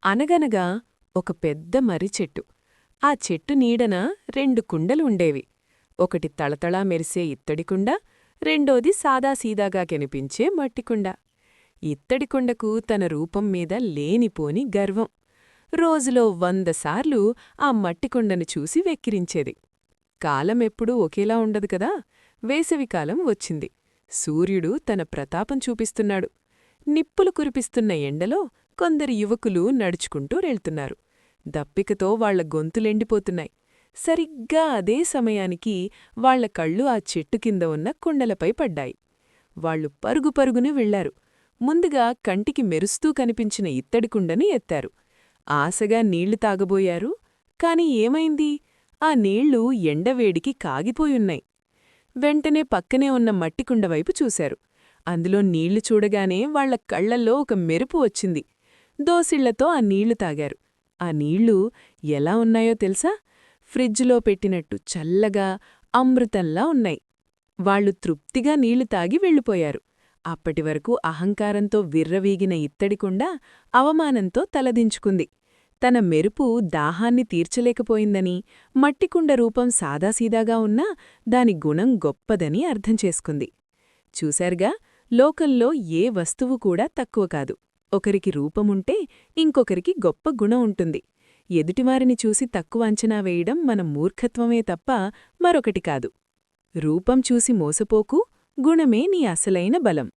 అనగనగా ఒక పెద్ద మర్రిచెట్టు. ఆ చెట్టు నీడన 2 కుండలు ఉండేవి. ఒకటి తళతళా మెరిసే ఇత్తడికుండ, రెండోది సాదాసీదాగా కనిపించే మట్టికుండ. ఇత్తడికుండకు తన రూపం మీద లేనిపోని గర్వం. రోజులో 100 సార్లు ఆ మట్టికుండను చూసి వెక్కిరించేది. కాలమెప్పుడూ ఒకేలా ఉండదు కదా. వేసవికాలం వచ్చింది. సూర్యుడు తన ప్రతాపం చూపిస్తున్నాడు. నిప్పులు కురిపిస్తున్న ఎండలో కొందరు యువకులు నడుచుకుంటూ వెళ్తున్నారు. దప్పికతో వాళ్ల గొంతులెండిపోతున్నాయి. సరిగ్గా అదే సమయానికి వాళ్ల కళ్ళు ఆ చెట్టు కింద ఉన్న కుండలపై పడ్డాయి. వాళ్లు పరుగు పరుగున వెళ్లారు. ముందుగా కంటికి మెరుస్తూ కనిపించిన ఇత్తడి కుండని ఎత్తారు. ఆశగా నీళ్లు తాగబోయారు. కాని ఏమైంది? ఆ నీళ్లు ఎండవేడికి కాగిపోయున్నాయి. వెంటనే పక్కనే ఉన్న మట్టికుండవైపు చూశారు. అందులో నీళ్లు చూడగానే వాళ్ల కళ్లల్లో ఒక మెరుపు వచ్చింది. దోసిళ్లతో ఆ నీళ్లు తాగారు. ఆ నీళ్లు ఎలా ఉన్నాయో తెలుసా? ఫ్రిడ్జ్లో పెట్టినట్టు చల్లగా, అమృతంలా ఉన్నాయి. వాళ్లు తృప్తిగా నీళ్లు తాగి వెళ్ళిపోయారు. అప్పటివరకు అహంకారంతో విర్రవీగిన ఇత్తడికుండ అవమానంతో తలదించుకుంది. తన మెరుపు దాహాన్ని తీర్చలేకపోయిందని, మట్టికుండ రూపం సాదాసీదాగా ఉన్నా దాని గుణం గొప్పదని అర్థం చేసుకుంది. చూశారుగా, లోకంలో ఏ వస్తువు కూడా తక్కువ కాదు. ఒకరికి రూపముంటే ఇంకొకరికి గొప్ప గుణం ఉంటుంది. ఎదుటివారిని చూసి తక్కువ అంచనా వేయడం మన మూర్ఖత్వమే తప్ప మరొకటి కాదు. రూపం చూసి మోసపోకు, గుణమే నీ అసలైన బలం.